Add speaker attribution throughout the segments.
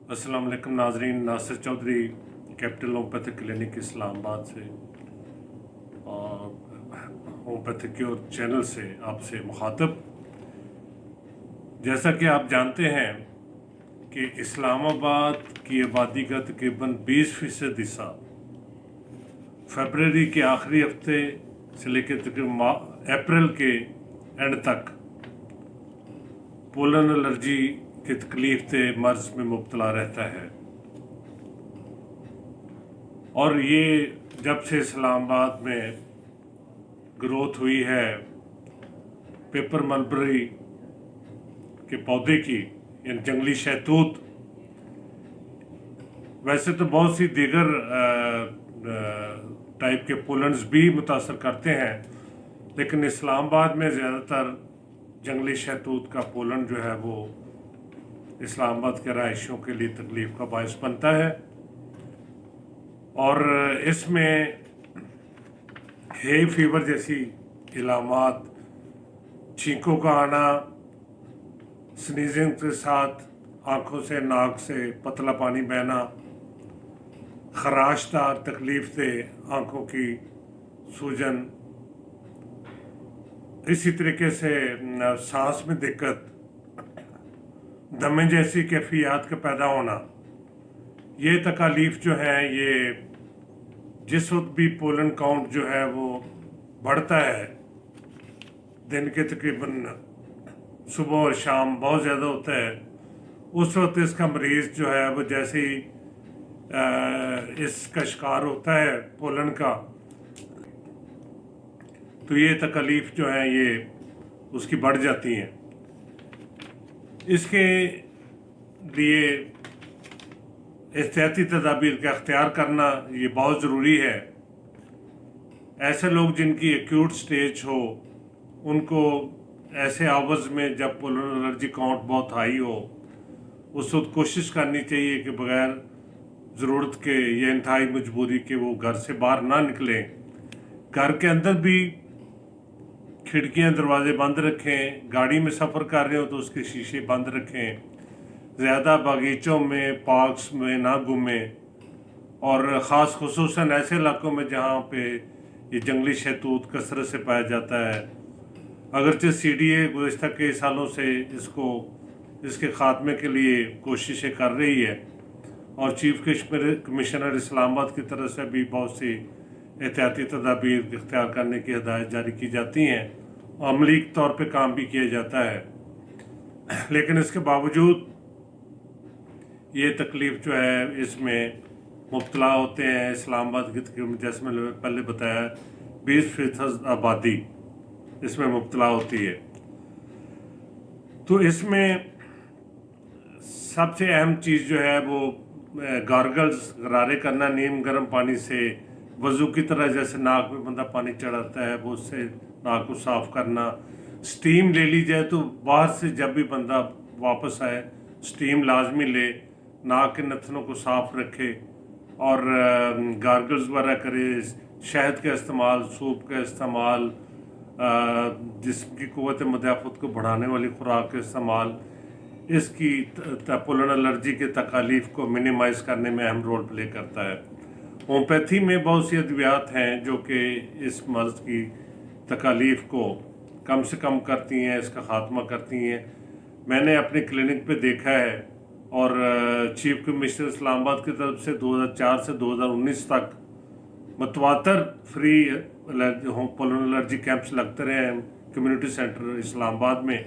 Speaker 1: अस्सलाम वालेकुम नाजरीन, Nasir Chaudhry capital homeopathic clinic Islamabad से और होम्योपैथिक क्योर चैनल से आपसे मुखातब। जैसा कि आप जानते हैं कि इस्लामाबाद की आबादी का तकरीबन 20% हिस्सा फरवरी के आखिरी हफ्ते से लेकर तकरीबन अप्रैल के एंड तक पोलन एलर्जी की तकलीफ से मर्ज में मुब्तला रहता है। और ये जब से इस्लामाबाद में ग्रोथ हुई है पेपर मलबरी के पौधे की, यानी जंगली शहतूत, वैसे तो बहुत सी दीगर टाइप के पोलन्स भी मुतासर करते हैं, लेकिन इस्लामाबाद में ज़्यादातर जंगली शहतूत का पोलन जो है वो इस्लामाबाद के रहायशियों के लिए तकलीफ का बायस बनता है। और इसमें हे फीवर जैसी इलामात, छींकों का आना, स्नीजिंग के साथ आँखों से नाक से पतला पानी बहना, खराशदार तकलीफ से आँखों की सूजन, इसी तरीके से सांस में दिक्कत, दमे जैसी कैफियत का पैदा होना, ये तकालीफ जो है ये जिस वक्त भी पोलन काउंट जो है वो बढ़ता है, दिन के तकरीबन सुबह और शाम बहुत ज़्यादा होता है, उस वक्त इसका मरीज़ जो है वो जैसे ही इसका शिकार होता है पोलन का, तो ये तकलीफ जो है ये उसकी बढ़ जाती हैं। इसके लिए एहतियाती तदाबीर का अख्तियार करना ये बहुत ज़रूरी है। ऐसे लोग जिनकी एक्यूट स्टेज हो, उनको ऐसे आवर्स में जब पोलन एलर्जी काउंट बहुत हाई हो, उस वक्त कोशिश करनी चाहिए कि बग़ैर ज़रूरत के या इंतहाई मजबूरी के वो घर से बाहर ना निकलें। घर के अंदर भी खिड़कियां दरवाजे बंद रखें, गाड़ी में सफ़र कर रहे हो तो उसके शीशे बंद रखें, ज़्यादा बागीचों में पार्क्स में ना घूमें, और ख़ास खुसूसन ऐसे इलाकों में जहाँ पे ये जंगली शहतूत कसरत से पाया जाता है। अगरचे CDA गुज़श्ता कई सालों से इसके ख़ात्मे के लिए कोशिशें कर रही है, और चीफ कमिश्नर इस्लामाबाद की तरफ से भी बहुत सी एहतियाती तदाबीर इख्तियार करने की हदायत जारी की जाती हैं और अमली तौर पे काम भी किया जाता है। लेकिन इसके बावजूद ये तकलीफ़ जो है इसमें मुब्तला होते हैं इस्लामाबाद की तकरीबन, जैसे मैंने पहले बताया, 20% आबादी इसमें मुब्तला होती है। तो इसमें सबसे अहम चीज़ जो है वो गार्गल्स, गरारे करना नीम गर्म पानी से, वज़ू की तरह जैसे नाक में बंदा पानी चढ़ाता है वो उससे नाक को साफ़ करना, स्टीम ले ली जाए तो बाहर से जब भी बंदा वापस आए स्टीम लाजमी ले, नाक के नथनों को साफ़ रखे और गार्गल्स वगैरह करे, शहद का इस्तेमाल, सूप का इस्तेमाल, जिस्म की क़ुव्वत मुदाफ़त को बढ़ाने वाली खुराक का इस्तेमाल, इसकी पोलन एलर्जी के तकालीफ को मिनिमाइज़ करने में अहम रोल प्ले करता है। होम्योपैथी में बहुत सी अद्वियात हैं जो कि इस मर्ज़ की तकालीफ को कम से कम करती हैं, इसका ख़ात्मा करती हैं। मैंने अपने क्लिनिक पे देखा है, और चीफ कमिश्नर इस्लामाबाद की तरफ से 2004 से 2019 तक मतवातर फ्री पोलन एलर्जी कैंप्स लगते रहे हैं कम्युनिटी सेंटर इस्लामाबाद में,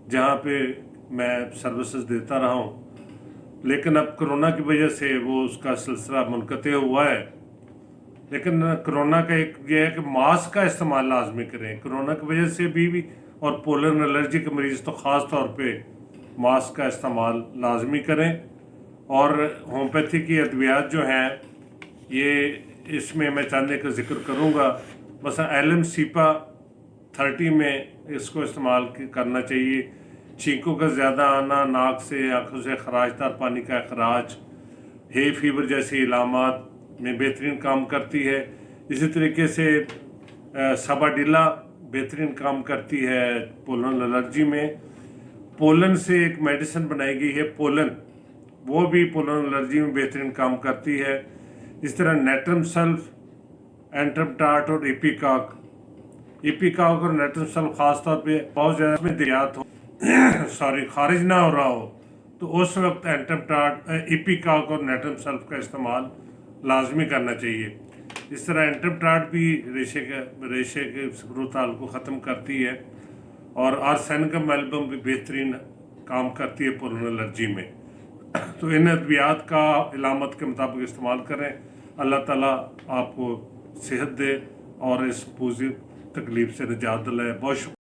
Speaker 1: जहाँ पे मैं सर्विसेज देता रहा हूँ। लेकिन अब कोरोना की वजह से वो उसका सिलसिला मुनक़ते हुआ है। लेकिन कोरोना का एक ये है कि मास्क का इस्तेमाल लाजमी करें, कोरोना की वजह से भी और पोलन एलर्जी के मरीज़ तो ख़ास तौर पे मास्क का इस्तेमाल लाजमी करें। और होम्योपैथी की अद्वियात जो हैं ये, इसमें मैं चंद का जिक्र करूँगा। मसलन LM-CIPA 30 में इसको इस्तेमाल करना चाहिए। छींकों का ज़्यादा आना, नाक से आँखों से खराशदार पानी का अखराज, हे फीवर जैसी इलामात में बेहतरीन काम करती है। इसी तरीके से सबाडिला बेहतरीन काम करती है पोलन एलर्जी में। पोलन से एक मेडिसिन बनाई गई है पोलन, وہ بھی پولن الرجی میں بہترین کام کرتی ہے. اس طرح نیٹرم سلف، اینٹرمٹاٹ اور ایپیکاک اور نیٹرم سلف خاص طور پہ بہت زیادہ میں دیات ہو خارج نہ ہو رہا ہو تو اس وقت اینٹرمٹاٹ، ایپیکاک اور نیٹرم سلف کا استعمال لازمی کرنا چاہیے. اس طرح اینٹرمٹاٹ بھی ریشے کے سکروتال کو ختم کرتی ہے اور آرسینکم ایلبم بھی بہترین کام کرتی ہے پولن الرجی میں. تو ان ادویات کا علامت کے مطابق استعمال کریں. اللہ تعالیٰ آپ کو صحت دے اور اس پوزی تکلیف سے نجات دلائے. بہت شکریہ.